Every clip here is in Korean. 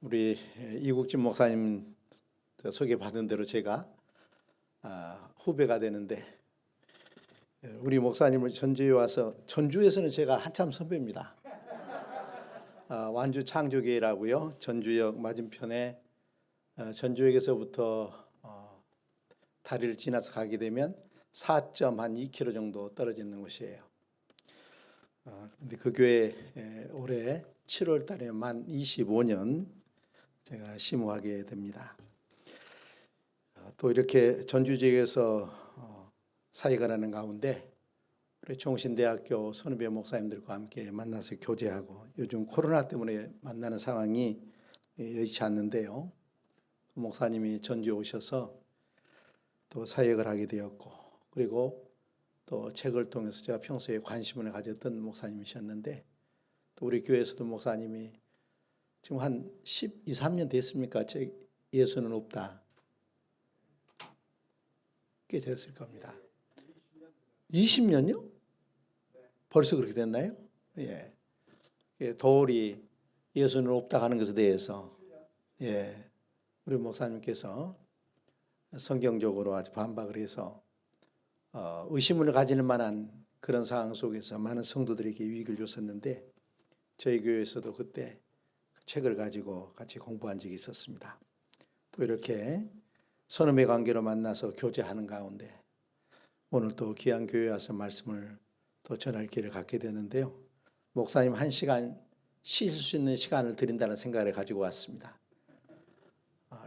우리 이국진 목사님 소개받은 대로 제가 후배가 되는데, 우리 목사님을 전주에 와서, 전주에서는 제가 한참 선배입니다. 완주 창조교회라고요. 전주역 맞은편에 전주역에서부터 다리를 지나서 가게 되면 4.2km 정도 떨어져 있는 곳이에요. 근데 그 교회 올해 7월 달에 만 25년 제가 심호하게 됩니다. 또 이렇게 전주 지역에서 사역을 하는 가운데 우리 종신대학교 선후배 목사님들과 함께 만나서 교제하고, 요즘 코로나 때문에 만나는 상황이 여의치 않는데요. 목사님이 전주에 오셔서 또 사역을 하게 되었고, 그리고 또 책을 통해서 제가 평소에 관심을 가졌던 목사님이셨는데, 또 우리 교회에서도 목사님이 지금 한 12, 13년 됐습니까? 책 예수는 없다. 꽤 됐을 겁니다. 20년요? 벌써 그렇게 됐나요? 예. 도울이 예수는 없다 하는 것에 대해서 우리 목사님께서 성경적으로 아주 반박을 해서 의심을 가지는 만한 그런 상황 속에서 많은 성도들에게 유익을 줬었는데, 저희 교회에서도 그때 그 책을 가지고 같이 공부한 적이 있었습니다. 또 이렇게 선후배 관계로 만나서 교제하는 가운데 오늘 또 귀한 교회에 와서 말씀을 또 전할 기회를 갖게 되는데요. 목사님 1시간 씻을 수 있는 시간을 드린다는 생각을 가지고 왔습니다.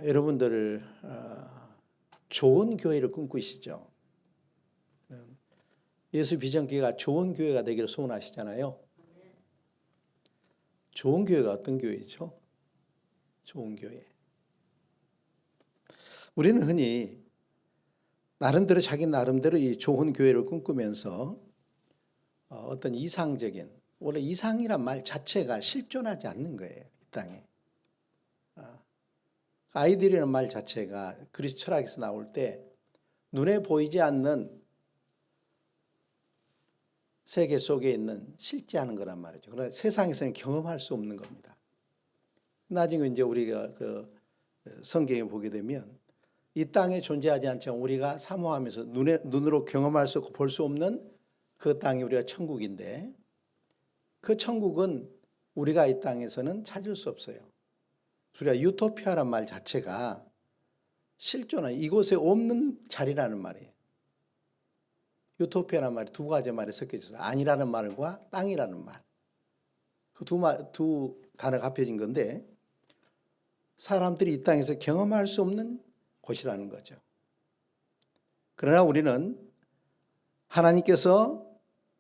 여러분들 좋은 교회를 꿈꾸시죠? 예수 비전교회가 좋은 교회가 되기를 소원하시잖아요. 좋은 교회가 어떤 교회죠? 좋은 교회. 우리는 흔히 나름대로 자기 나름대로 이 좋은 교회를 꿈꾸면서 어떤 이상적인, 원래 이상이란 말 자체가 실존하지 않는 거예요, 이 땅에. 아이들이라는 말 자체가 그리스 철학에서 나올 때 눈에 보이지 않는 세계 속에 있는 실제하는 거란 말이죠. 그러나 세상에서는 경험할 수 없는 겁니다. 나중에 이제 우리가 그 성경에 보게 되면 이 땅에 존재하지 않지만 우리가 사모하면서 눈으로 경험할 수 없고 볼 수 없는 그 땅이 우리가 천국인데, 그 천국은 우리가 이 땅에서는 찾을 수 없어요. 우리가 유토피아란 말 자체가 실존한 이곳에 없는 자리라는 말이에요. 유토피아라는 말이 두 가지 말이 섞여 있어요. 아니라는 말과 땅이라는 말. 그 두 단어가 합해진 건데, 사람들이 이 땅에서 경험할 수 없는 곳이라는 거죠. 그러나 우리는 하나님께서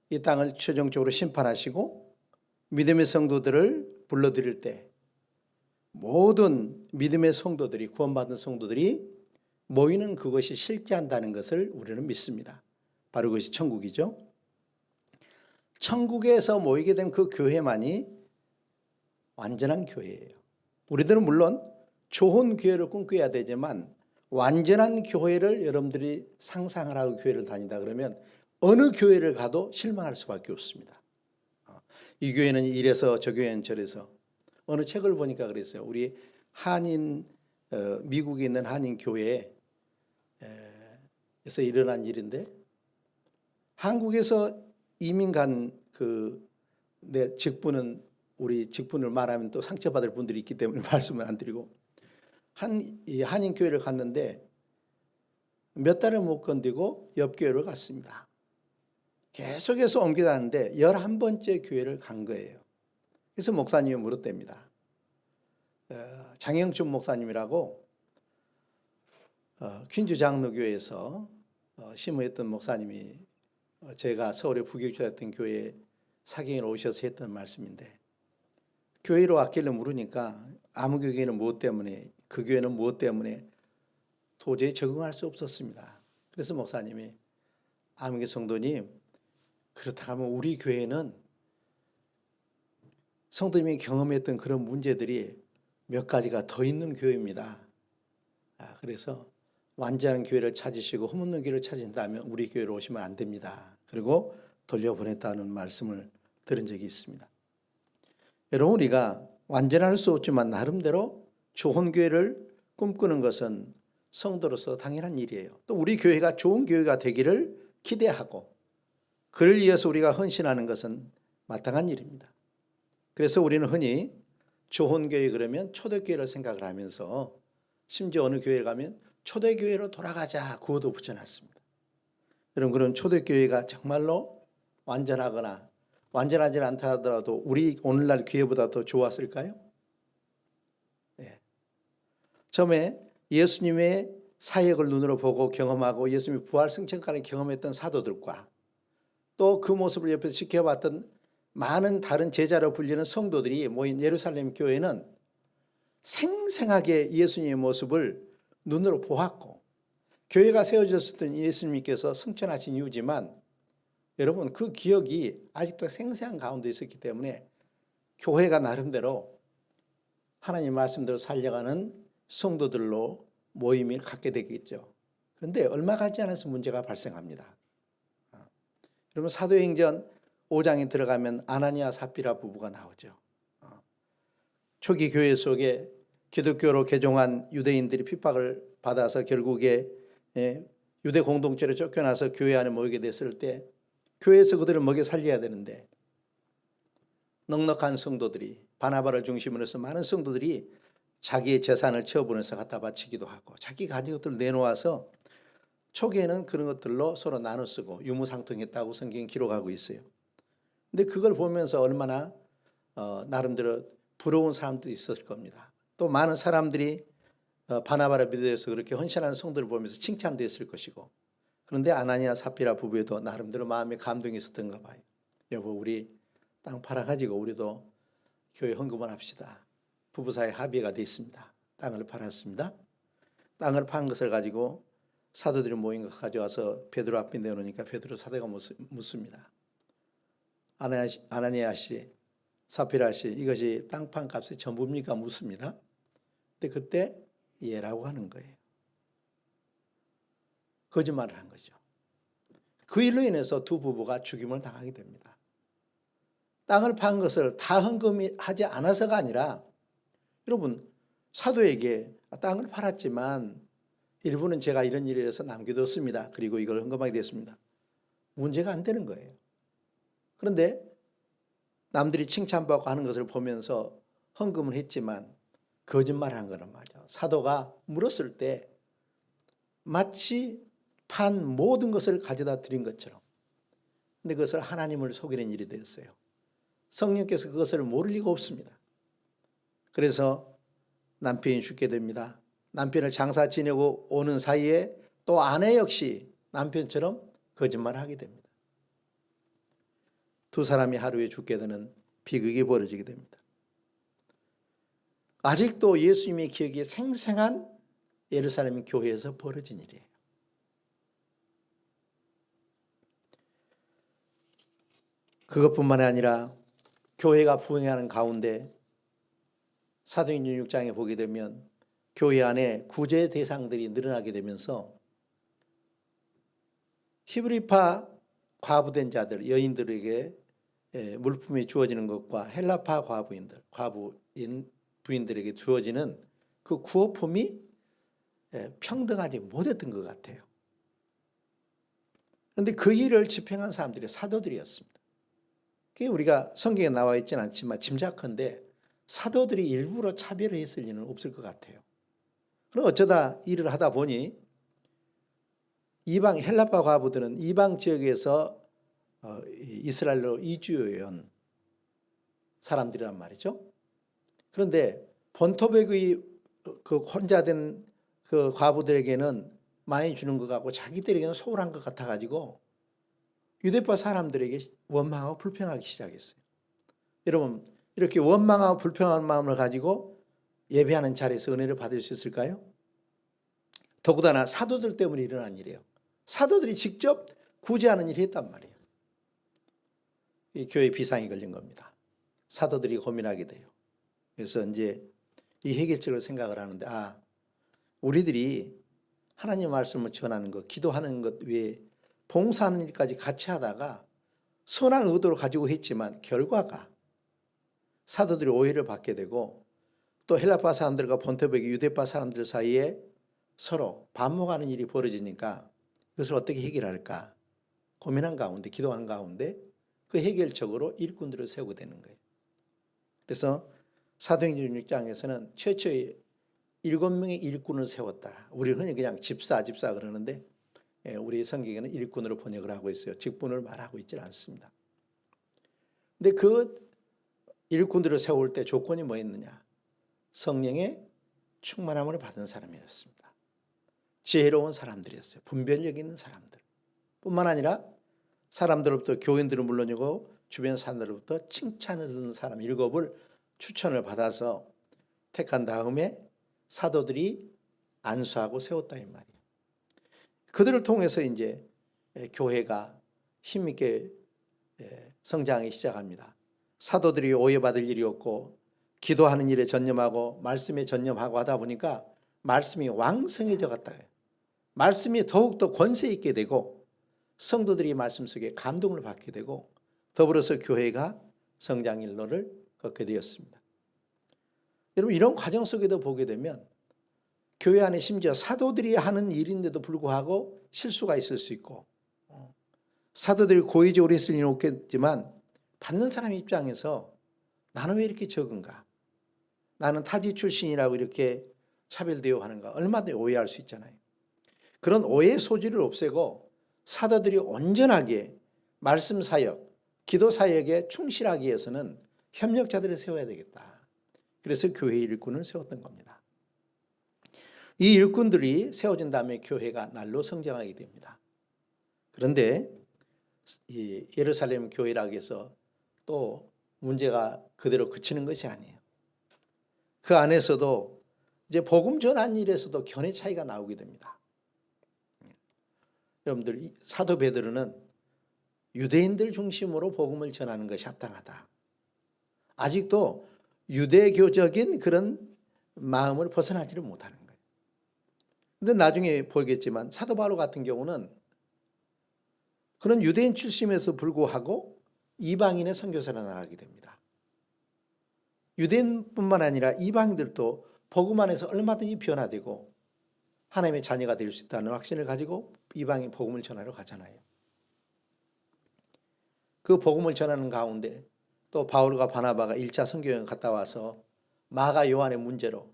이 땅을 최종적으로 심판하시고 믿음의 성도들을 불러들일 때 모든 믿음의 성도들이, 구원받은 성도들이 모이는 그것이 실제한다는 것을 우리는 믿습니다. 바로 그것이 천국이죠. 천국에서 모이게 된 그 교회만이 완전한 교회예요. 우리들은 물론 좋은 교회를 꿈꿔야 되지만, 완전한 교회를 여러분들이 상상을 하고 교회를 다닌다 그러면 어느 교회를 가도 실망할 수밖에 없습니다. 이 교회는 이래서 저 교회는 저래서. 어느 책을 보니까 그랬어요. 우리 한인, 미국에 있는 한인 교회에서 일어난 일인데, 한국에서 이민 간 내 직분은, 우리 직분을 말하면 또 상처받을 분들이 있기 때문에 말씀을 안 드리고, 한인 교회를 갔는데 몇 달을 못 견디고 옆 교회를 갔습니다. 계속해서 옮겨다니는데 11번째 교회를 간 거예요. 그래서 목사님이 물었답니다. 장영춘 목사님이라고 퀸즈 장로교회에서 심호했던 목사님이, 제가 서울에 부교육자였던 교회에 사경에 오셔서 했던 말씀인데, 교회로 왔길래 물으니까 아무 교회는 무엇 때문에, 그 교회는 무엇 때문에 도저히 적응할 수 없었습니다. 그래서 목사님이, 아무개 성도님, 그렇다 하면 우리 교회는 성도님이 경험했던 그런 문제들이 몇 가지가 더 있는 교회입니다. 그래서 완전한 교회를 찾으시고 흠없는 교회를 찾으신다면 우리 교회로 오시면 안 됩니다. 그리고 돌려보냈다는 말씀을 들은 적이 있습니다. 여러분, 우리가 완전할 수 없지만 나름대로 좋은 교회를 꿈꾸는 것은 성도로서 당연한 일이에요. 또 우리 교회가 좋은 교회가 되기를 기대하고 그를 위해서 우리가 헌신하는 것은 마땅한 일입니다. 그래서 우리는 흔히 좋은 교회 그러면 초대교회를 생각을 하면서 심지어 어느 교회에 가면 초대교회로 돌아가자 구호도 붙여놨습니다. 여러분, 그런 초대교회가 정말로 완전하거나 완전하지 않다 하더라도 우리 오늘날 교회보다 더 좋았을까요? 네. 처음에 예수님의 사역을 눈으로 보고 경험하고 예수님의 부활 승천까지 경험했던 사도들과 또 그 모습을 옆에서 지켜봤던 많은 다른 제자로 불리는 성도들이 모인 예루살렘 교회는 생생하게 예수님의 모습을 눈으로 보았고 교회가 세워졌을 때 예수님께서 승천하신 이유지만 여러분, 그 기억이 아직도 생생한 가운데 있었기 때문에 교회가 나름대로 하나님 말씀대로 살려가는 성도들로 모임을 갖게 되겠죠. 그런데 얼마 가지 않아서 문제가 발생합니다. 여러분, 사도행전 5장에 들어가면 아나니아 삽비라 부부가 나오죠. 초기 교회 속에 기독교로 개종한 유대인들이 핍박을 받아서 결국에 유대 공동체로 쫓겨나서 교회 안에 모이게 됐을 때 교회에서 그들을 먹여 살려야 되는데 넉넉한 성도들이 바나바를 중심으로 해서 많은 성도들이 자기의 재산을 처분해서 갖다 바치기도 하고 자기 가진 것들을 내놓아서 초기에는 그런 것들로 서로 나눠 쓰고 유무상통했다고 성경이 기록하고 있어요. 근데 그걸 보면서 얼마나 나름대로 부러운 사람도 있었을 겁니다. 또 많은 사람들이 바나바를 믿어서 그렇게 헌신하는 성도를 보면서 칭찬도 했을 것이고 그런데 아나니아 삽비라 부부에도 나름대로 마음에 감동이 있었던가 봐요. 여보, 우리 땅 팔아가지고 우리도 교회 헌금을 합시다. 부부 사이 합의가 됐습니다. 땅을 팔았습니다. 땅을 판 것을 가지고 사도들이 모인 것 가져와서 베드로 앞에 내놓으니까 베드로 사도가 묻습니다. 아나니아 씨, 삽비라 씨, 이것이 땅 판 값의 전부입니까? 묻습니다. 근데 그때 예라고 하는 거예요. 거짓말을 한 거죠. 그 일로 인해서 두 부부가 죽임을 당하게 됩니다. 땅을 판 것을 다 헌금하지 않아서가 아니라 여러분, 사도에게 땅을 팔았지만 일부는 제가 이런 일에 대해서 남겨뒀습니다. 그리고 이걸 헌금하게 됐습니다. 문제가 안 되는 거예요. 그런데 남들이 칭찬받고 하는 것을 보면서 헌금을 했지만 거짓말을 한 거란 말이죠. 사도가 물었을 때 마치 판 모든 것을 가져다 드린 것처럼. 근데 그것을 하나님을 속이는 일이 되었어요. 성령께서 그것을 모를 리가 없습니다. 그래서 남편이 죽게 됩니다. 남편을 장사 지내고 오는 사이에 또 아내 역시 남편처럼 거짓말을 하게 됩니다. 두 사람이 하루에 죽게 되는 비극이 벌어지게 됩니다. 아직도 예수님의 기억이 생생한 예루살렘 교회에서 벌어진 일이에요. 그것뿐만 아니라 교회가 부흥하는 가운데 사도행전 6장에 보게 되면 교회 안에 구제 대상들이 늘어나게 되면서 히브리파 과부된 자들, 여인들에게 물품이 주어지는 것과 헬라파 과부인 부인들에게 주어지는 그 구호품이 평등하지 못했던 것 같아요. 그런데 그 일을 집행한 사람들이 사도들이었습니다. 그게 우리가 성경에 나와 있지는 않지만 짐작컨대 사도들이 일부러 차별을 했을 리는 없을 것 같아요. 그럼 어쩌다 일을 하다 보니 이방 헬라파 과부들은 이방 지역에서 이스라엘로 이주해온 사람들이란 말이죠. 그런데 본토백의 그 혼자 된 그 과부들에게는 많이 주는 것 같고 자기들에게는 소홀한 것 같아가지고 유대파 사람들에게 원망하고 불평하기 시작했어요. 여러분, 이렇게 원망하고 불평하는 마음을 가지고 예배하는 자리에서 은혜를 받을 수 있을까요? 더구나 사도들 때문에 일어난 일이에요. 사도들이 직접 구제하는 일을 했단 말이에요. 이 교회 비상이 걸린 겁니다. 사도들이 고민하게 돼요. 그래서 이제 이 해결책을 생각을 하는데 우리들이 하나님 말씀을 전하는 것, 기도하는 것 외에 봉사하는 일까지 같이 하다가 선한 의도를 가지고 했지만 결과가 사도들이 오해를 받게 되고 또 헬라파 사람들과 본토백의 유대파 사람들 사이에 서로 반목하는 일이 벌어지니까 그것을 어떻게 해결할까 고민한 가운데, 기도한 가운데 그 해결책으로 일꾼들을 세우게 되는 거예요. 그래서 사도행전 6장에서는 최초의 7명의 일꾼을 세웠다. 우리 흔히 그냥 집사 그러는데 우리 성경에는 일꾼으로 번역을 하고 있어요. 직분을 말하고 있지 않습니다. 근데 그 일꾼들을 세울 때 조건이 뭐였느냐? 성령의 충만함을 받은 사람이었습니다. 지혜로운 사람들이었어요. 분별력 있는 사람들. 뿐만 아니라 사람들로부터, 교인들은 물론이고 주변 사람들로부터 칭찬을 듣는 사람 7을 추천을 받아서 택한 다음에 사도들이 안수하고 세웠다 이 말이에요. 그들을 통해서 이제 교회가 힘있게 성장하기 시작합니다. 사도들이 오해받을 일이 없고 기도하는 일에 전념하고 말씀에 전념하고 하다 보니까 말씀이 왕성해져 갔다. 말씀이 더욱더 권세 있게 되고 성도들이 말씀 속에 감동을 받게 되고 더불어서 교회가 성장 일로를 걷게 되었습니다. 여러분 이런 과정 속에도 보게 되면 교회 안에 심지어 사도들이 하는 일인데도 불구하고 실수가 있을 수 있고 사도들이 고의적으로 했을 일은 없겠지만 받는 사람 입장에서 나는 왜 이렇게 적은가? 나는 타지 출신이라고 이렇게 차별되어 하는가? 얼마든지 오해할 수 있잖아요. 그런 오해 소지를 없애고 사도들이 온전하게 말씀 사역, 기도 사역에 충실하기 위해서는 협력자들을 세워야 되겠다. 그래서 교회 일꾼을 세웠던 겁니다. 이 일꾼들이 세워진 다음에 교회가 날로 성장하게 됩니다. 그런데 이 예루살렘 교회라고 해서 또 문제가 그대로 그치는 것이 아니에요. 그 안에서도 이제 복음 전한 일에서도 견해 차이가 나오게 됩니다. 여러분들 사도 베드로는 유대인들 중심으로 복음을 전하는 것이 합당하다. 아직도 유대교적인 그런 마음을 벗어나지를 못하는 거예요. 그런데 나중에 보겠지만 사도 바울 같은 경우는 그런 유대인 출신에서 불구하고 이방인의 선교사로 나가게 됩니다. 유대인뿐만 아니라 이방인들도 복음 안에서 얼마든지 변화되고 하나님의 자녀가 될 수 있다는 확신을 가지고 이방인 복음을 전하러 가잖아요. 그 복음을 전하는 가운데 또 바울과 바나바가 1차 선교여행 갔다 와서 마가 요한의 문제로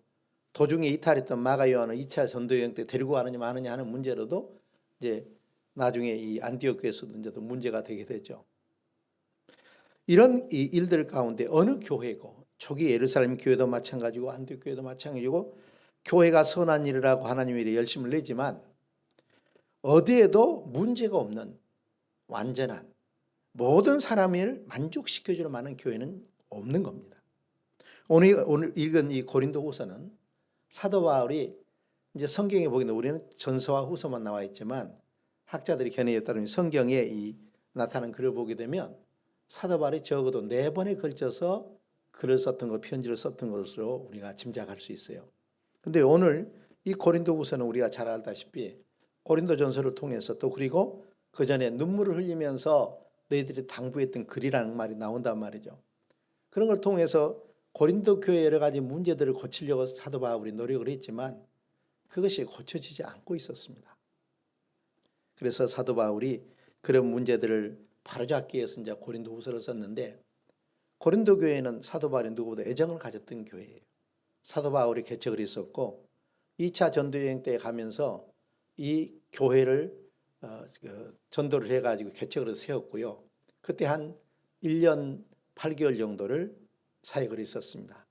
도중에 이탈했던 마가 요한을 2차 전도여행 때 데리고 가느냐 마느냐 하는 문제로도 이제 나중에 이 안디옥 교회에서도 이제 문제가 되게 되죠. 이런 이 일들 가운데 어느 교회고 초기 예루살렘 교회도 마찬가지고 안디옥 교회도 마찬가지고 교회가 선한 일을 하고 하나님의 일에 열심을 내지만 어디에도 문제가 없는 완전한 모든 사람을 만족시켜줄 만한 교회는 없는 겁니다. 오늘 읽은 이 고린도후서는 사도 바울이 이제 성경에 보기에는 우리는 전서와 후서만 나와 있지만 학자들이 견해에 따르면 성경에 이 나타난 글을 보게 되면 사도 바울이 적어도 4번에 걸쳐서 글을 썼던 것, 편지를 썼던 것으로 우리가 짐작할 수 있어요. 그런데 오늘 이 고린도후서는 우리가 잘 알다시피 고린도전서를 통해서 또 그리고 그 전에 눈물을 흘리면서 너희들이 당부했던 글이라는 말이 나온단 말이죠. 그런 걸 통해서 고린도 교회의 여러 가지 문제들을 고치려고 사도 바울이 노력을 했지만 그것이 고쳐지지 않고 있었습니다. 그래서 사도 바울이 그런 문제들을 바로잡기 위해서 이제 고린도후서를 썼는데 고린도 교회는 사도 바울이 누구보다 애정을 가졌던 교회예요. 사도 바울이 개척을 했었고 2차 전도여행 때 가면서 이 교회를 전도를 해가지고 개척을 세웠고요. 그때 한 1년 8개월 정도를 사역을 했었습니다.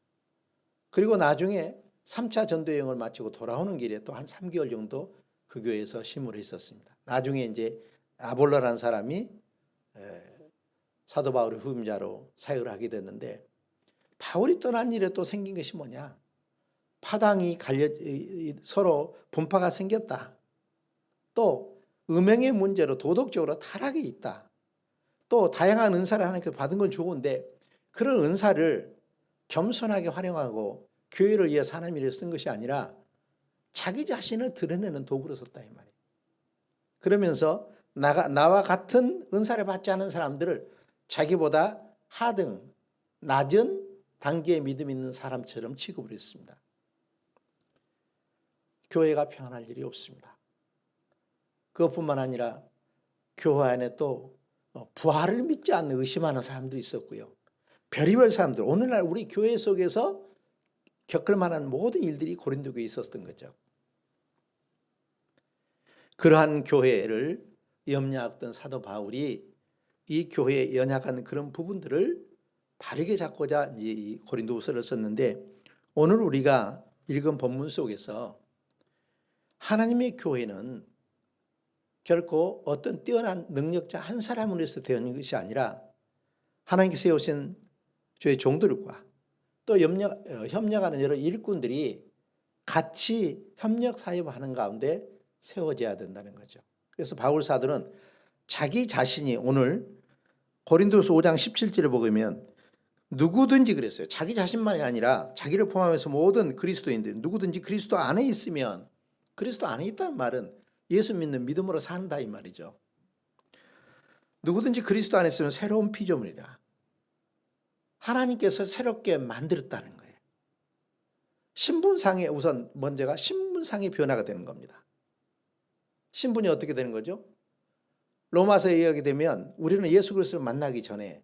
그리고 나중에 3차 전도여행을 마치고 돌아오는 길에 또 한 3개월 정도 그 교회에서 심을 했었습니다. 나중에 이제 아볼로라는 사람이 사도 바울의 후임자로 사역을 하게 됐는데 바울이 떠난 일에 또 생긴 것이 뭐냐? 파당이 서로 분파가 생겼다. 또 음행의 문제로 도덕적으로 타락이 있다. 또 다양한 은사를 하나님께 받은 건 좋은데 그런 은사를 겸손하게 활용하고 교회를 위해서 하나님을 위해 쓴 것이 아니라 자기 자신을 드러내는 도구로 썼다 이 말이에요. 그러면서 나와 같은 은사를 받지 않은 사람들을 자기보다 하등, 낮은 단기의 믿음 있는 사람처럼 취급을 했습니다. 교회가 평안할 일이 없습니다. 그것뿐만 아니라 교회 안에 또 부활을 믿지 않는 의심하는 사람도 있었고요. 별의별 사람들, 오늘날 우리 교회 속에서 겪을 만한 모든 일들이 고린도 교회에 있었던 거죠. 그러한 교회를 염려했던 사도 바울이 이 교회에 연약한 그런 부분들을 바르게 잡고자 이 고린도후서를 썼는데, 오늘 우리가 읽은 본문 속에서 하나님의 교회는 결코 어떤 뛰어난 능력자 한 사람으로 해서 되는 것이 아니라 하나님께서 세우신 주의 종들과 또 협력하는 여러 일꾼들이 같이 협력 사역하는 가운데 세워져야 된다는 거죠. 그래서 바울 사도는 자기 자신이, 오늘 고린도서 5장 17절에 보면 누구든지 그랬어요. 자기 자신만이 아니라 자기를 포함해서 모든 그리스도인들, 누구든지 그리스도 안에 있으면, 그리스도 안에 있다는 말은 예수 믿는 믿음으로 산다 이 말이죠. 누구든지 그리스도 안에 있으면 새로운 피조물이라. 하나님께서 새롭게 만들었다는 거예요. 신분상의, 우선 먼저가 신분상의 변화가 되는 겁니다. 신분이 어떻게 되는 거죠? 로마서에 이야기 되면 우리는 예수 그리스도를 만나기 전에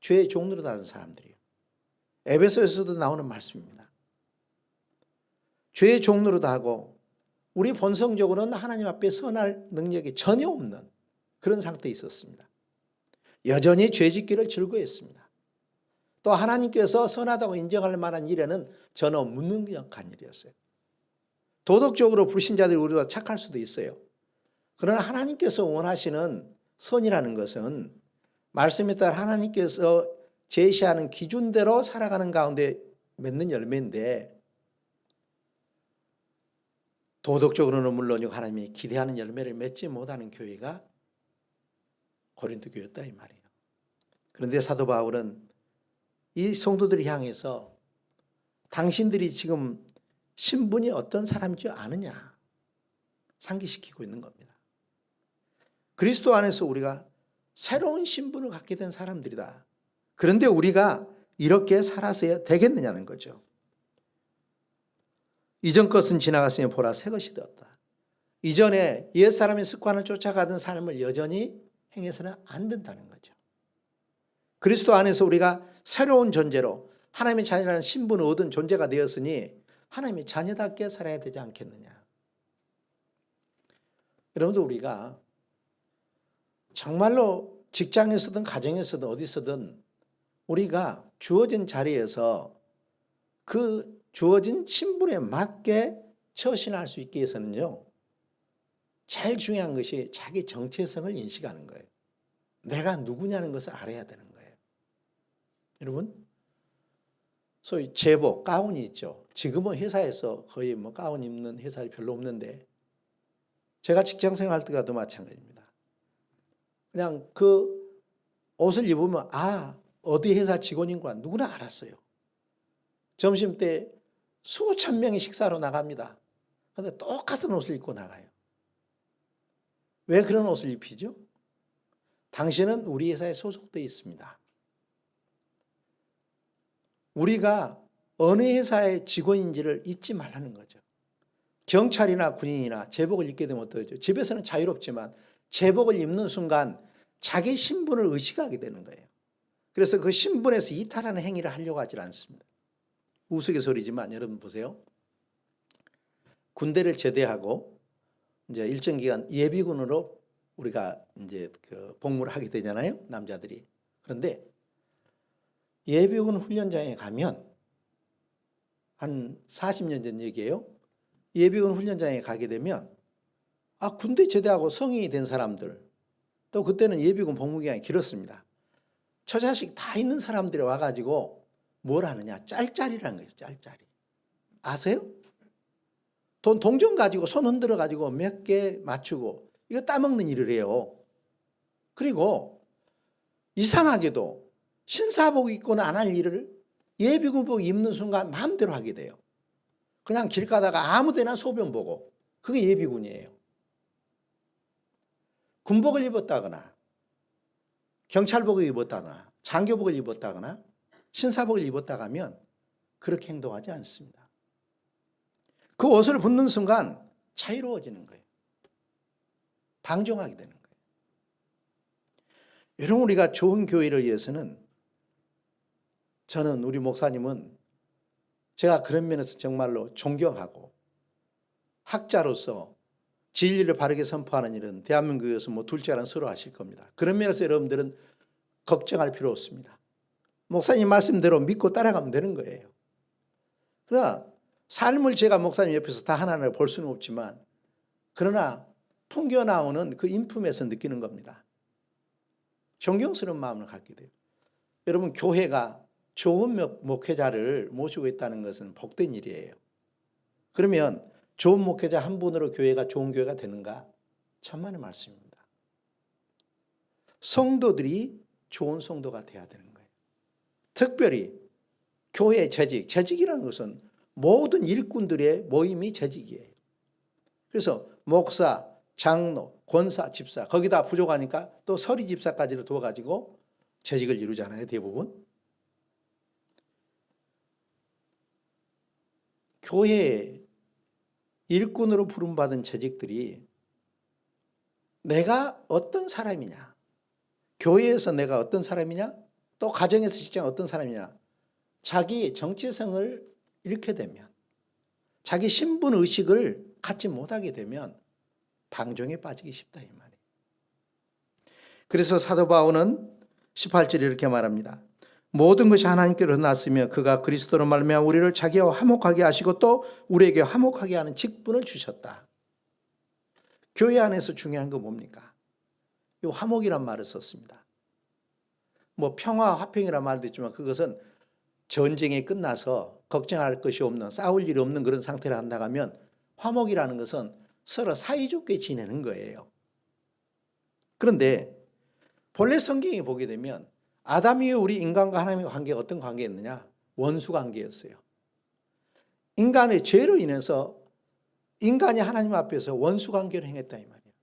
죄의 종로로 다른 사람들이에요. 에베소에서도 나오는 말씀입니다. 죄의 종로로도 하고 우리 본성적으로는 하나님 앞에 선할 능력이 전혀 없는 그런 상태에 있었습니다. 여전히 죄짓기를 즐거워했습니다. 또 하나님께서 선하다고 인정할 만한 일에는 전혀 무능력한 일이었어요. 도덕적으로 불신자들이 우리가 착할 수도 있어요. 그러나 하나님께서 원하시는 선이라는 것은 말씀에 따라 하나님께서 제시하는 기준대로 살아가는 가운데 맺는 열매인데, 도덕적으로는 물론이고 하나님이 기대하는 열매를 맺지 못하는 교회가 고린도 교회였다 이 말이에요. 그런데 사도 바울은 이 성도들을 향해서 당신들이 지금 신분이 어떤 사람인지 아느냐 상기시키고 있는 겁니다. 그리스도 안에서 우리가 새로운 신분을 갖게 된 사람들이다. 그런데 우리가 이렇게 살아서야 되겠느냐는 거죠. 이전 것은 지나갔으니 보라 새 것이 되었다. 이전에 옛사람의 습관을 쫓아가던 삶을 여전히 행해서는 안 된다는 거죠. 그리스도 안에서 우리가 새로운 존재로 하나님의 자녀라는 신분을 얻은 존재가 되었으니 하나님의 자녀답게 살아야 되지 않겠느냐. 여러분들, 우리가 정말로 직장에서든 가정에서든 어디서든 우리가 주어진 자리에서 그 주어진 신분에 맞게 처신할 수 있게 해서는요, 제일 중요한 것이 자기 정체성을 인식하는 거예요. 내가 누구냐는 것을 알아야 되는 거예요. 여러분, 소위 제복, 가운이 있죠. 지금은 회사에서 거의 가운 입는 회사가 별로 없는데, 제가 직장 생활할 때가도 마찬가지입니다. 그냥 그 옷을 입으면 어디 회사 직원인가 누구나 알았어요. 점심 때 수천 명이 식사로 나갑니다. 그런데 똑같은 옷을 입고 나가요. 왜 그런 옷을 입히죠? 당신은 우리 회사에 소속되어 있습니다. 우리가 어느 회사의 직원인지를 잊지 말라는 거죠. 경찰이나 군인이나 제복을 입게 되면 어떠죠? 집에서는 자유롭지만 제복을 입는 순간 자기 신분을 의식하게 되는 거예요. 그래서 그 신분에서 이탈하는 행위를 하려고 하지 않습니다. 우스갯소리지만 여러분 보세요. 군대를 제대하고 이제 일정 기간 예비군으로 우리가 이제 그 복무를 하게 되잖아요, 남자들이. 그런데 예비군 훈련장에 가면 한 40년 전 얘기예요. 예비군 훈련장에 가게 되면 군대 제대하고 성인이 된 사람들, 또 그때는 예비군 복무기간이 길었습니다. 처자식 다 있는 사람들이 와가지고 뭘 하느냐, 짤짤이라는 거예요. 짤짤이. 아세요? 동전 가지고 손 흔들어 가지고 몇 개 맞추고 이거 따먹는 일을 해요. 그리고 이상하게도 신사복 입고는 안 할 일을 예비군복 입는 순간 마음대로 하게 돼요. 그냥 길 가다가 아무 데나 소변 보고, 그게 예비군이에요. 군복을 입었다거나 경찰복을 입었다거나 장교복을 입었다거나 신사복을 입었다 하면 그렇게 행동하지 않습니다. 그 옷을 벗는 순간 자유로워지는 거예요. 방종하게 되는 거예요. 여러분, 우리가 좋은 교회를 위해서는, 저는 우리 목사님은 제가 그런 면에서 정말로 존경하고, 학자로서 진리를 바르게 선포하는 일은 대한민국에서 둘째랑 서로 하실 겁니다. 그런 면에서 여러분들은 걱정할 필요 없습니다. 목사님 말씀대로 믿고 따라가면 되는 거예요. 그러나 삶을 제가 목사님 옆에서 다 하나하나 볼 수는 없지만, 그러나 풍겨 나오는 그 인품에서 느끼는 겁니다. 존경스러운 마음을 갖게 돼요. 여러분, 교회가 좋은 목회자를 모시고 있다는 것은 복된 일이에요. 그러면 좋은 목회자 한 분으로 교회가 좋은 교회가 되는가? 천만의 말씀입니다. 성도들이 좋은 성도가 돼야 되는 거예요. 특별히 교회의 재직이라는 것은 모든 일꾼들의 모임이 재직이에요. 그래서 목사, 장로, 권사, 집사, 거기다 부족하니까 또 서리 집사까지를 도와가지고 재직을 이루잖아요, 대부분. 교회에 일꾼으로 부름받은 재직들이 내가 어떤 사람이냐, 교회에서 내가 어떤 사람이냐, 또 가정에서 직장 어떤 사람이냐, 자기 정체성을 잃게 되면, 자기 신분의식을 갖지 못하게 되면 방종에 빠지기 쉽다, 이 말이에요. 그래서 사도 바울은 18절에 이렇게 말합니다. 모든 것이 하나님께로 났으며 그가 그리스도로 말미암아 우리를 자기와 화목하게 하시고 또 우리에게 화목하게 하는 직분을 주셨다. 교회 안에서 중요한 거 뭡니까? 이 화목이란 말을 썼습니다. 평화, 화평이란 말도 있지만 그것은 전쟁이 끝나서 걱정할 것이 없는, 싸울 일이 없는 그런 상태를 한다고 하면, 화목이라는 것은 서로 사이좋게 지내는 거예요. 그런데 본래 성경에 보게 되면 아담 이후 우리 인간과 하나님의 관계가 어떤 관계였느냐? 원수 관계였어요. 인간의 죄로 인해서 인간이 하나님 앞에서 원수 관계를 행했다, 이 말이에요.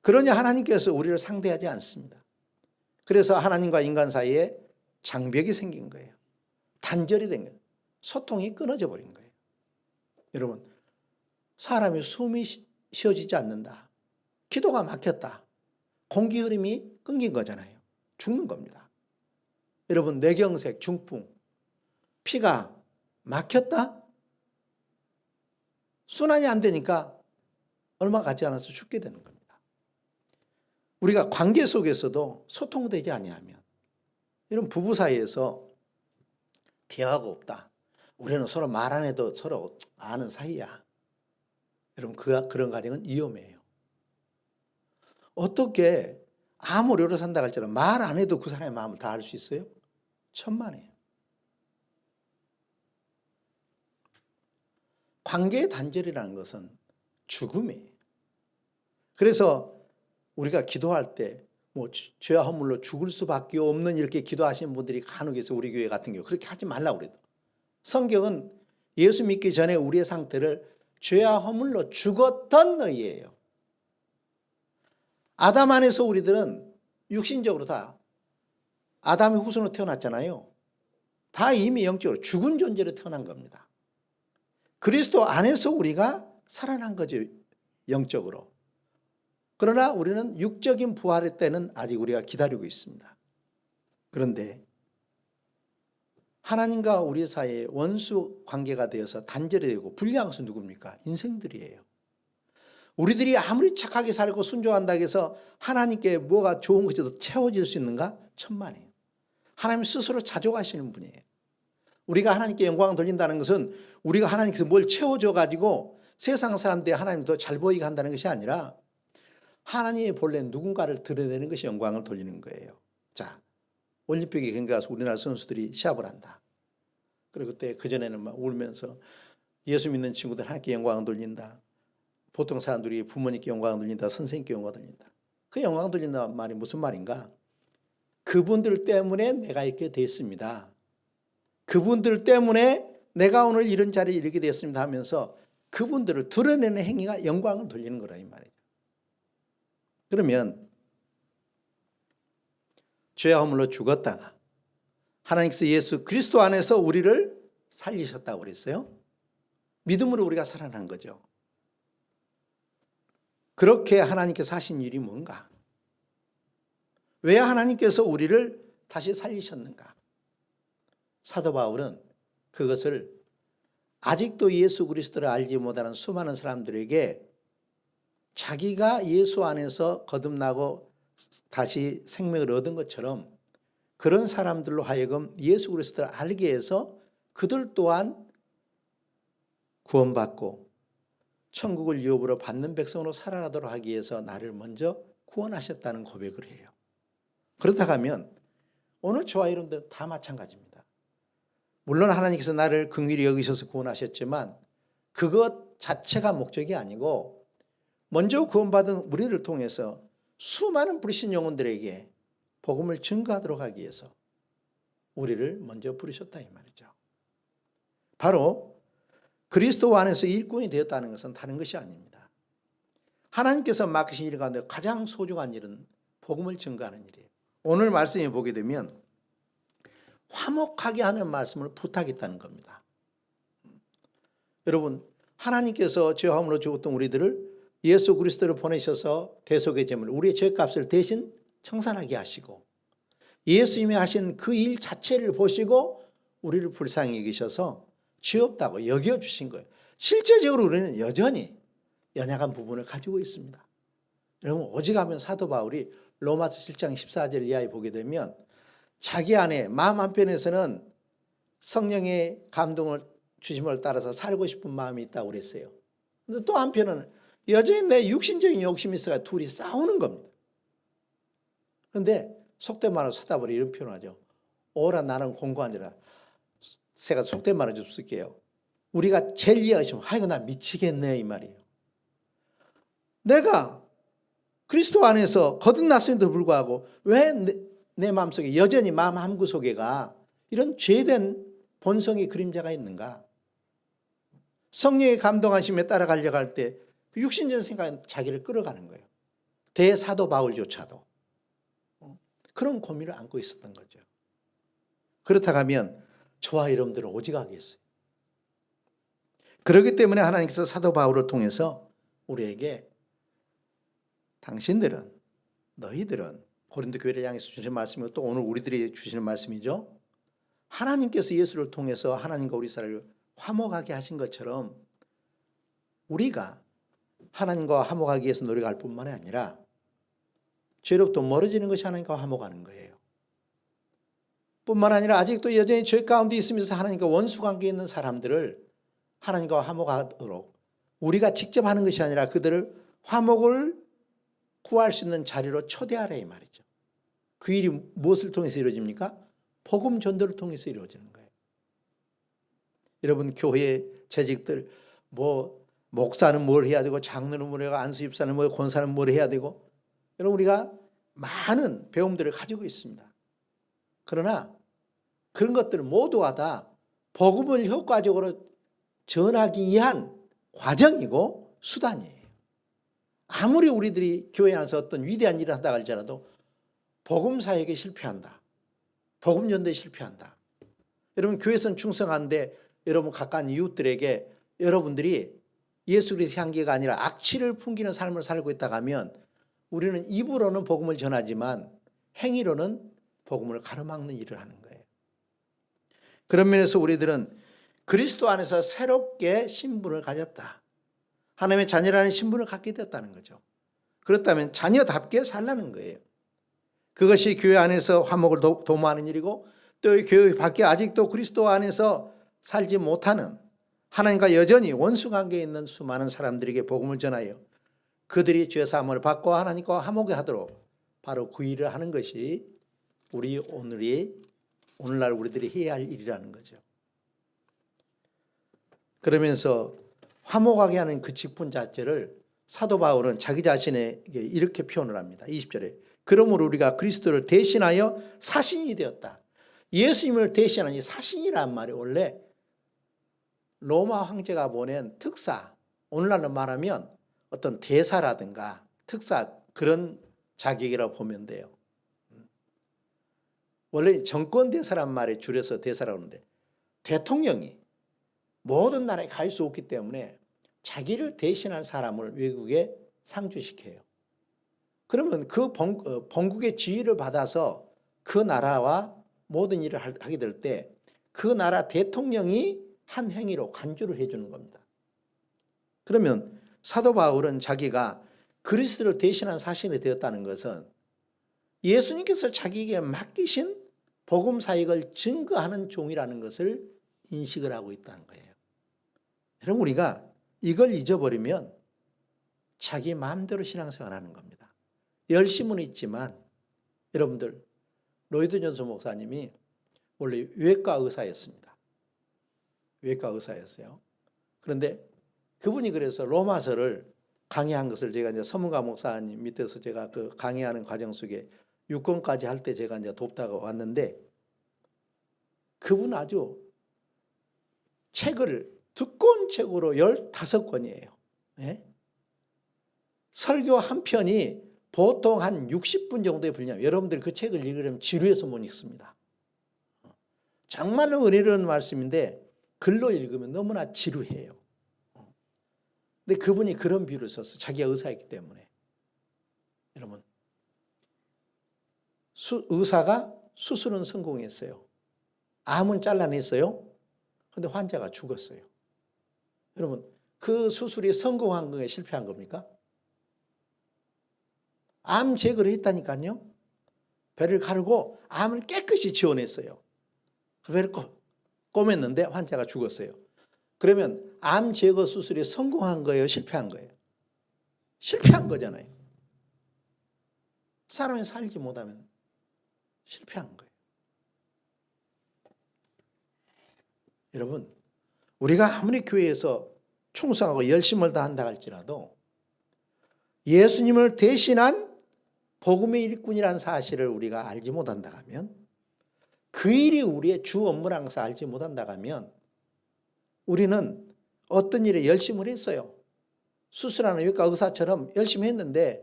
그러니 하나님께서 우리를 상대하지 않습니다. 그래서 하나님과 인간 사이에 장벽이 생긴 거예요. 단절이 된 거예요. 소통이 끊어져 버린 거예요. 여러분, 사람이 숨이 쉬어지지 않는다, 기도가 막혔다, 공기 흐름이 끊긴 거잖아요. 죽는 겁니다. 여러분, 뇌경색, 중풍, 피가 막혔다, 순환이 안 되니까 얼마 가지 않아서 죽게 되는 겁니다. 우리가 관계 속에서도 소통되지 아니하면, 이런 부부 사이에서 대화가 없다, 우리는 서로 말 안 해도 서로 아는 사이야, 여러분, 그런 가정은 위험해요. 어떻게 아무리 오래 산다 할지라도 말 안 해도 그 사람의 마음을 다 알 수 있어요? 천만에요. 관계의 단절이라는 것은 죽음이에요. 그래서 우리가 기도할 때 죄와 허물로 죽을 수밖에 없는 이렇게 기도하시는 분들이 간혹 있어요. 우리 교회 같은 경우 그렇게 하지 말라고 그래도. 성경은 예수 믿기 전에 우리의 상태를 죄와 허물로 죽었던 너희예요. 아담 안에서 우리들은 육신적으로 다 아담의 후손으로 태어났잖아요. 다 이미 영적으로 죽은 존재로 태어난 겁니다. 그리스도 안에서 우리가 살아난 거죠, 영적으로. 그러나 우리는 육적인 부활의 때는 아직 우리가 기다리고 있습니다. 그런데 하나님과 우리 사이에 원수 관계가 되어서 단절이 되고 불리한 것은 누굽니까? 인생들이에요. 우리들이 아무리 착하게 살고 순종한다고 해서 하나님께 뭐가 좋은 것이 더 채워질 수 있는가? 천만에요. 하나님 스스로 자족하시는 분이에요. 우리가 하나님께 영광을 돌린다는 것은 우리가 하나님께서 뭘 채워줘 가지고 세상 사람들이 하나님 더 잘 보이게 한다는 것이 아니라 하나님의 본래 누군가를 드러내는 것이 영광을 돌리는 거예요. 자, 올림픽에 경기 가서 우리나라 선수들이 시합을 한다. 그리고 그때 그전에는 막 울면서 예수 믿는 친구들 하나님께 영광을 돌린다. 보통 사람들이 부모님께 영광을 돌린다. 선생님께 영광을 돌린다. 그 영광을 돌린다는 말이 무슨 말인가? 그분들 때문에 내가 이렇게 됐습니다. 그분들 때문에 내가 오늘 이런 자리에 이르게 됐습니다 하면서 그분들을 드러내는 행위가 영광을 돌리는 거라 이 말이죠. 그러면 죄와 허물로 죽었다가 하나님께서 예수 그리스도 안에서 우리를 살리셨다고 그랬어요. 믿음으로 우리가 살아난 거죠. 그렇게 하나님께서 하신 일이 뭔가? 왜 하나님께서 우리를 다시 살리셨는가? 사도 바울은 그것을 아직도 예수 그리스도를 알지 못하는 수많은 사람들에게 자기가 예수 안에서 거듭나고 다시 생명을 얻은 것처럼 그런 사람들로 하여금 예수 그리스도를 알게 해서 그들 또한 구원받고 천국을 유업으로 받는 백성으로 살아가도록 하기 위해서 나를 먼저 구원하셨다는 고백을 해요. 그렇다고 하면 오늘 저와 여러분들 다 마찬가지입니다. 물론 하나님께서 나를 긍휼히 여기셔서 구원하셨지만 그것 자체가 목적이 아니고 먼저 구원받은 우리를 통해서 수많은 불신 영혼들에게 복음을 증거하도록 하기 위해서 우리를 먼저 부르셨다 이 말이죠. 바로 그리스도 안에서 일꾼이 되었다는 것은 다른 것이 아닙니다. 하나님께서 맡기신 일 가운데 가장 소중한 일은 복음을 증거하는 일이에요. 오늘 말씀에 보게 되면 화목하게 하는 말씀을 부탁했다는 겁니다. 여러분, 하나님께서 죄함으로 죽었던 우리들을 예수 그리스도를 보내셔서 대속의 제물, 우리의 죄값을 대신 청산하게 하시고 예수님이 하신 그 일 자체를 보시고 우리를 불쌍히 여기셔서 죄 없다고 여겨주신 거예요. 실제적으로 우리는 여전히 연약한 부분을 가지고 있습니다. 여러분, 오직하면 사도 바울이 로마서 7장 14절 이하에 보게 되면 자기 안에 마음 한편에서는 성령의 감동을 주심을 따라서 살고 싶은 마음이 있다고 그랬어요. 근데 또 한편은 여전히 내 육신적인 욕심이 있어서 둘이 싸우는 겁니다. 그런데 속된 말로 사도 바울이 이런 표현하죠. 오라 나는 공고한지라. 제가 속된 말을 좀 쓸게요. 우리가 제일 이해하시면 아이고 나 미치겠네 이 말이에요. 내가 그리스도 안에서 거듭났음에도 불구하고 왜 내 마음속에 여전히 마음 한구석에가 이런 죄된 본성의 그림자가 있는가? 성령의 감동하심에 따라가려고 할 때 그 육신적인 생각은 자기를 끌어가는 거예요. 대사도 바울조차도 그런 고민을 안고 있었던 거죠. 그렇다고 하면 저와 여러분들은 오직하겠어요. 그렇기 때문에 하나님께서 사도 바울을 통해서 우리에게 당신들은, 너희들은 고린도 교회를 향해서 주신 말씀이고 또 오늘 우리들이 주시는 말씀이죠. 하나님께서 예수를 통해서 하나님과 우리 사이를 화목하게 하신 것처럼 우리가 하나님과 화목하기 위해서 노력할 뿐만이 아니라 죄로부터 멀어지는 것이 하나님과 화목하는 거예요. 뿐만 아니라 아직도 여전히 죄 가운데 있으면서 하나님과 원수관계에 있는 사람들을 하나님과 화목하도록 우리가 직접 하는 것이 아니라 그들을 화목을 구할 수 있는 자리로 초대하라 이 말이죠. 그 일이 무엇을 통해서 이루어집니까? 복음 전도를 통해서 이루어지는 거예요. 여러분 교회 재직들 목사는 뭘 해야 되고 장로는 뭘 해야 되고 안수집사는 뭘 권사는 뭘 해야 되고 여러분 우리가 많은 배움들을 가지고 있습니다. 그러나 그런 것들 모두가 다 복음을 효과적으로 전하기 위한 과정이고 수단이에요. 아무리 우리들이 교회 안에서 어떤 위대한 일을 한다 할지라도 복음 사역에 실패한다. 복음 전도에 실패한다. 여러분 교회에서는 충성한데 여러분 가까운 이웃들에게 여러분들이 예수 그리스도의 향기가 아니라 악취를 풍기는 삶을 살고 있다고 하면 우리는 입으로는 복음을 전하지만 행위로는 복음을 가로막는 일을 하는 거예요. 그런 면에서 우리들은 그리스도 안에서 새롭게 신분을 가졌다. 하나님의 자녀라는 신분을 갖게 됐다는 거죠. 그렇다면 자녀답게 살라는 거예요. 그것이 교회 안에서 화목을 도모하는 일이고 또 교회 밖에 아직도 그리스도 안에서 살지 못하는 하나님과 여전히 원수관계에 있는 수많은 사람들에게 복음을 전하여 그들이 죄사함을 받고 하나님과 화목을 하도록 바로 그 일을 하는 것이 오늘날 우리들이 해야 할 일이라는 거죠. 그러면서 화목하게 하는 그 직분 자체를 사도 바울은 자기 자신에게 이렇게 표현을 합니다. 20절에 그러므로 우리가 그리스도를 대신하여 사신이 되었다. 예수님을 대신하니 사신이란 말이 원래 로마 황제가 보낸 특사, 오늘날로 말하면 어떤 대사라든가 특사 그런 자격이라고 보면 돼요. 원래 정권 대사란 말에 줄여서 대사라고 하는데 대통령이 모든 나라에 갈 수 없기 때문에 자기를 대신할 사람을 외국에 상주시켜요. 그러면 그 본국의 지위를 받아서 그 나라와 모든 일을 하게 될 때 그 나라 대통령이 한 행위로 간주를 해주는 겁니다. 그러면 사도 바울은 자기가 그리스도를 대신한 사신이 되었다는 것은 예수님께서 자기에게 맡기신 복음 사역을 증거하는 종이라는 것을 인식을 하고 있다는 거예요. 여러분, 우리가 이걸 잊어버리면 자기 마음대로 신앙생활 하는 겁니다. 열심은 있지만 여러분들, 로이드 존스 목사님이 원래 외과 의사였습니다. 외과 의사였어요. 그런데 그분이 그래서 로마서를 강의한 것을 제가 이제 서문가 목사님 밑에서 제가 그 강의하는 과정 속에 6권까지 할 때 제가 이제 돕다가 왔는데 그분 아주 책을 두꺼운 책으로 15권이에요. 예? 설교 한 편이 보통 한 60분 정도에 분량. 여러분들이 그 책을 읽으려면 지루해서 못 읽습니다. 정말로 은혜로운 말씀인데 글로 읽으면 너무나 지루해요. 근데 그분이 그런 비유를 썼어요. 자기가 의사였기 때문에. 여러분, 의사가 수술은 성공했어요. 암은 잘라냈어요. 근데 환자가 죽었어요. 여러분, 그 수술이 성공한 거에 실패한 겁니까? 암 제거를 했다니까요. 배를 가르고 암을 깨끗이 지워냈어요. 그 배를 꼬맸는데 환자가 죽었어요. 그러면 암 제거 수술이 성공한 거예요? 실패한 거예요? 실패한 거잖아요. 사람이 살지 못하면 실패한 거예요. 여러분, 우리가 아무리 교회에서 충성하고 열심을 다한다 할지라도 예수님을 대신한 복음의 일꾼이라는 사실을 우리가 알지 못한다 하면, 그 일이 우리의 주 업무라는 것을 알지 못한다 하면 우리는 어떤 일에 열심을 했어요. 수술하는 외과 의사처럼 열심히 했는데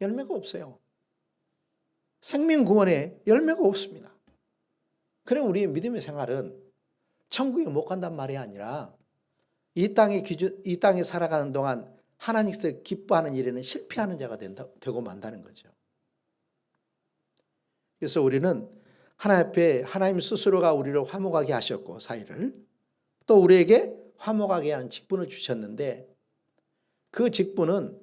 열매가 없어요. 생명구원에 열매가 없습니다. 그래 우리의 믿음의 생활은 천국에 못 간단 말이 아니라 이 땅에 살아가는 동안 하나님께서 기뻐하는 일에는 실패하는 자가 되고 만다는 거죠. 그래서 우리는 하나님 앞에 하나님 스스로가 우리를 화목하게 하셨고 사이를 또 우리에게 화목하게 하는 직분을 주셨는데 그 직분은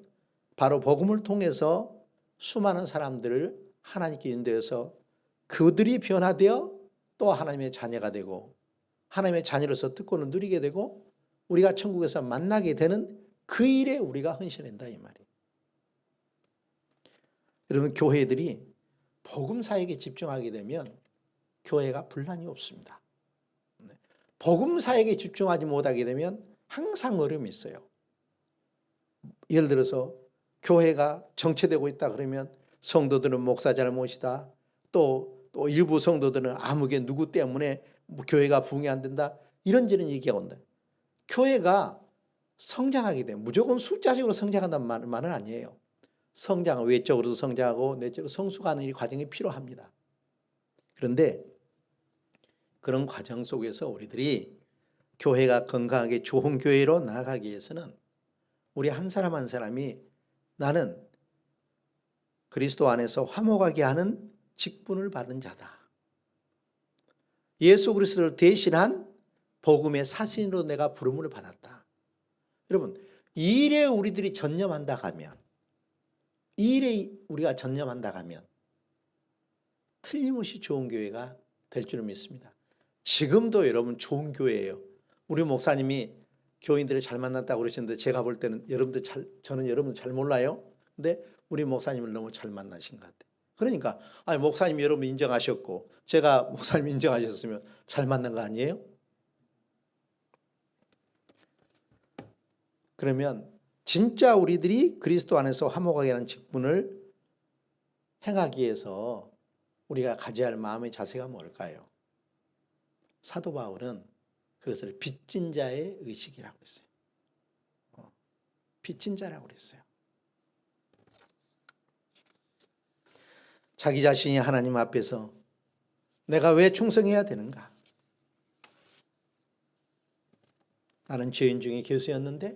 바로 복음을 통해서 수많은 사람들을 하나님께 인도해서 그들이 변화되어 또 하나님의 자녀가 되고 하나님의 자녀로서 특권을 누리게 되고 우리가 천국에서 만나게 되는 그 일에 우리가 헌신한다 이 말이에요. 여러분, 교회들이 복음 사역에 집중하게 되면 교회가 분란이 없습니다. 복음 사역에 집중하지 못하게 되면 항상 어려움이 있어요. 예를 들어서 교회가 정체되고 있다 그러면 성도들은 목사 잘못이다. 또 일부 성도들은 아무개 누구 때문에 교회가 부흥이 안 된다. 이런저런 얘기가 온다. 교회가 성장하게 되면 무조건 숫자적으로 성장한다는 말은 아니에요. 외적으로도 성장하고 내적으로 성숙하는 이 과정이 필요합니다. 그런데 그런 과정 속에서 우리들이 교회가 건강하게 좋은 교회로 나아가기 위해서는 우리 한 사람 한 사람이 나는 그리스도 안에서 화목하게 하는 직분을 받은 자다. 예수 그리스도를 대신한 복음의 사신으로 내가 부름을 받았다. 여러분, 이 일에 우리들이 전념한다 하면 이 일에 우리가 전념한다 하면 틀림없이 좋은 교회가 될 줄 믿습니다. 지금도 여러분 좋은 교회예요. 우리 목사님이 교인들을 잘 만났다고 그러시는데 제가 볼 때는 저는 여러분들 잘 몰라요. 근데 우리 목사님을 너무 잘 만나신 것 같아요. 그러니까 목사님이 여러분 인정하셨고 제가 목사님 인정하셨으면 잘 만난 거 아니에요? 그러면 진짜 우리들이 그리스도 안에서 화목하게 하는 직분을 행하기 위해서 우리가 가져야 할 마음의 자세가 뭘까요? 사도 바울은 그것을 빚진 자의 의식이라고 했어요. 빚진 자라고 그랬어요. 자기 자신이 하나님 앞에서 내가 왜 충성해야 되는가? 나는 죄인 중에 괴수였는데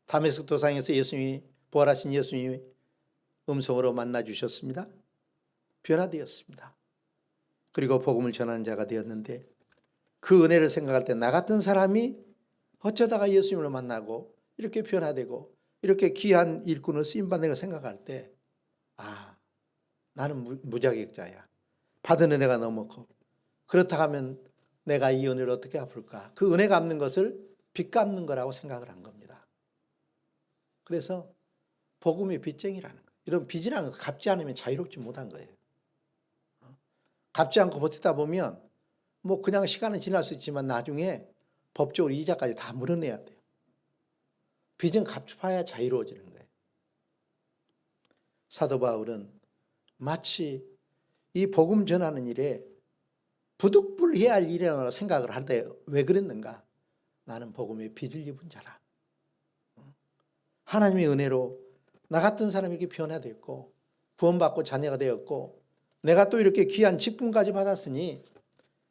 다메섹 도상에서 예수님이 부활하신 예수님이 음성으로 만나 주셨습니다. 변화되었습니다. 그리고 복음을 전하는 자가 되었는데 그 은혜를 생각할 때 나 같은 사람이 어쩌다가 예수님을 만나고 이렇게 변화되고 이렇게 귀한 일꾼을 쓰임받는 걸 생각할 때 나는 무자격자야. 받은 은혜가 너무 커. 그렇다 하면 내가 이 은혜를 어떻게 갚을까? 그 은혜 갚는 것을 빚 갚는 거라고 생각을 한 겁니다. 그래서 복음이 빚쟁이라는 거예요. 이런 빚이라는 거 갚지 않으면 자유롭지 못한 거예요. 갚지 않고 버티다 보면 뭐 그냥 시간은 지날 수 있지만 나중에 법적으로 이자까지 다 물어내야 돼요. 빚은 갚아야 자유로워지는 거예요. 사도 바울은 마치 이 복음 전하는 일에 부득불해야 할 일이라고 생각을 할 때 왜 그랬는가? 나는 복음의 빚을 입은 자라. 하나님의 은혜로 나 같은 사람이 이렇게 변화됐고 구원받고 자녀가 되었고 내가 또 이렇게 귀한 직분까지 받았으니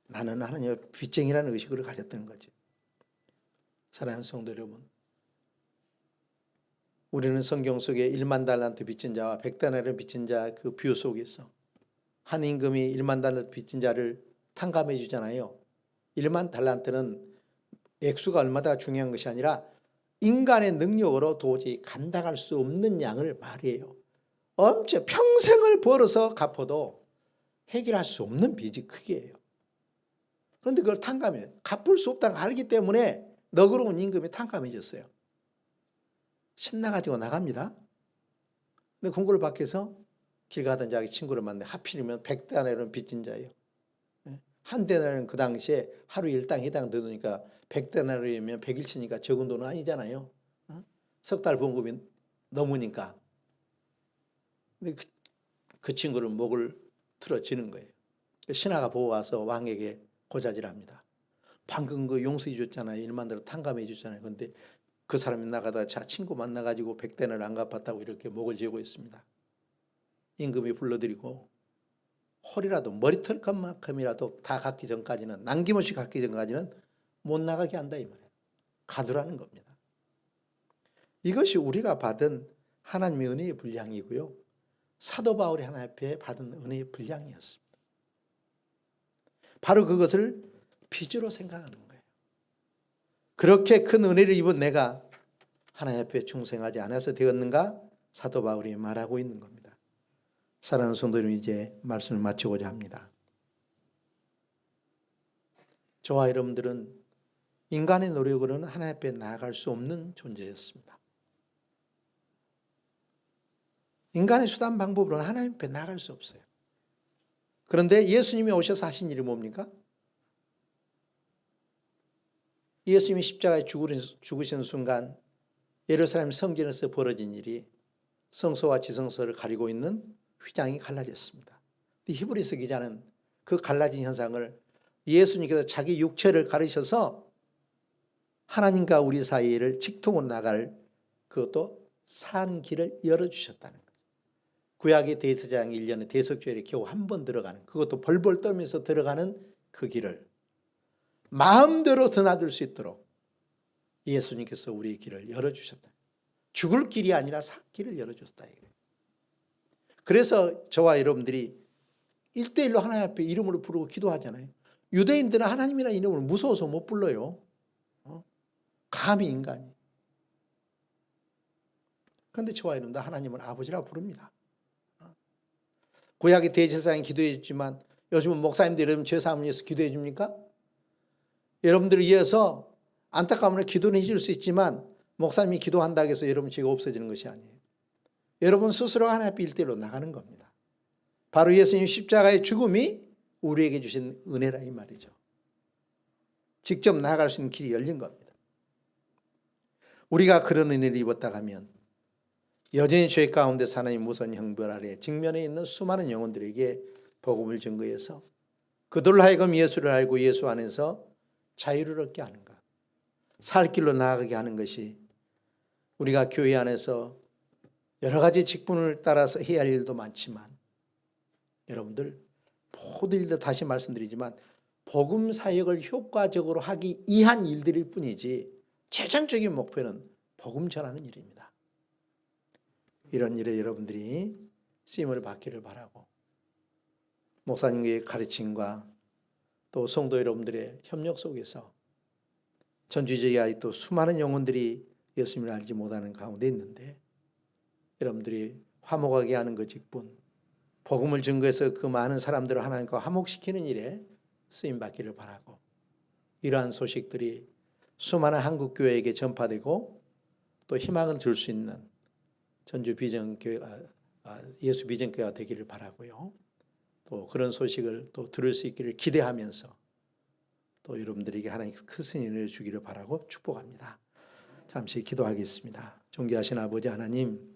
나는 하나님의 빚쟁이라는 의식을 가졌던 거죠. 사랑하는 성도 여러분, 우리는 성경 속에 1만 달란트 빚진 자와 100데나리온 빚진 자 그 비유 속에서 한 임금이 1만 달란트 빚진 자를 탕감해 주잖아요. 1만 달란트는 액수가 얼마나 중요한 것이 아니라 인간의 능력으로 도저히 감당할 수 없는 양을 말해요. 엄청 평생을 벌어서 갚아도 해결할 수 없는 빚이 크게예요. 그런데 그걸 탕감해 갚을 수 없다는 걸 알기 때문에 너그러운 임금이 탕감해 줬어요. 신나가지고 나갑니다. 근데 궁궐 밖에서 길 가던 자기 친구를 만나 하필이면 100데나리온 빚진 자예요. 한 데나리온 그 당시에 하루 일당 해당 되니까 100데나리온이면 100일치니까 적은 돈은 아니잖아요. 석 달 봉급이 넘으니까. 근데 그 친구를 목을 틀어지는 거예요. 신하가 보고 와서 왕에게 고자질합니다. 방금 그 용서해 줬잖아요. 1만 달러 탕감해 줬잖아요. 그런데 그 사람이 나가다 자 친구 만나가지고 100데나리온 안 갚았다고 이렇게 목을 죄고 있습니다. 임금이 불러들이고 홀이라도 머리털만큼이라도 다 갚기 전까지는 남김없이 갚기 전까지는 못 나가게 한다 이 말이에요. 가두라는 겁니다. 이것이 우리가 받은 하나님의 은혜의 분량이고요. 사도 바울이 하나님 앞에 받은 은혜의 분량이었습니다. 바로 그것을 빚으로 생각하는 거예요. 그렇게 큰 은혜를 입은 내가 하나님 앞에 충성하지 않아서 되었는가? 사도 바울이 말하고 있는 겁니다. 사랑하는 성도님, 이제 말씀을 마치고자 합니다. 저와 여러분들은 인간의 노력으로는 하나님 앞에 나아갈 수 없는 존재였습니다. 인간의 수단 방법으로는 하나님 앞에 나아갈 수 없어요. 그런데 예수님이 오셔서 하신 일이 뭡니까? 예수님이 십자가에 죽으신 순간 예루살렘 성전에서 벌어진 일이 성소와 지성소를 가리고 있는 휘장이 갈라졌습니다. 히브리서 기자는 그 갈라진 현상을 예수님께서 자기 육체를 가르셔서 하나님과 우리 사이를 직통으로 나갈 그것도 산 길을 열어주셨다는 거죠. 구약의 대제사장 1년에 대속죄에 겨우 한 번 들어가는, 그것도 벌벌 떨면서 들어가는 그 길을 마음대로 드나들 수 있도록 예수님께서 우리의 길을 열어주셨다. 죽을 길이 아니라 산 길을 열어줬다. 그래서 저와 여러분들이 1대1로 하나님 앞에 이름으로 부르고 기도하잖아요. 유대인들은 하나님이라는 이름을 무서워서 못 불러요. 감히 인간이. 그런데 저와 여러분들 하나님을 아버지라고 부릅니다. 구약의 대제사장이 기도해 줬지만 요즘은 목사님들 여러분 죄사함을 위해서 기도해 줍니까? 여러분들을 위해서 안타까움으로 기도는 해줄 수 있지만 목사님이 기도한다고 해서 여러분 죄가 없어지는 것이 아니에요. 여러분 스스로 하나님 앞에 1대1로 나가는 겁니다. 바로 예수님 십자가의 죽음이 우리에게 주신 은혜라 이 말이죠. 직접 나아갈 수 있는 길이 열린 겁니다. 우리가 그런 은혜를 입었다 하면 여전히 죄 가운데 하나님 무서운 형벌 아래 직면해 있는 수많은 영혼들에게 복음을 증거해서 그들로 하여금 예수를 알고 예수 안에서 자유를 얻게 하는가, 살 길로 나아가게 하는 것이 우리가 교회 안에서 여러 가지 직분을 따라서 해야 할 일도 많지만 여러분들 모든 일들 다시 말씀드리지만 복음 사역을 효과적으로 하기 위한 일들일 뿐이지 최종적인 목표는 복음 전하는 일입니다. 이런 일에 여러분들이 쓰임을 받기를 바라고 목사님의 가르침과 또 성도 여러분들의 협력 속에서 전주지역에 아직도 수많은 영혼들이 예수님을 알지 못하는 가운데 있는데 여러분들이 화목하게 하는 것 직분 복음을 증거해서 그 많은 사람들을 하나님과 화목시키는 일에 쓰임받기를 바라고 이러한 소식들이 수많은 한국교회에게 전파되고 또 희망을 줄 수 있는 전주 비전교회가 예수 비전교회가 되기를 바라고요. 또 그런 소식을 또 들을 수 있기를 기대하면서 또 여러분들에게 하나님께서 큰 승리를 주기를 바라고 축복합니다. 잠시 기도하겠습니다. 존귀하신 아버지 하나님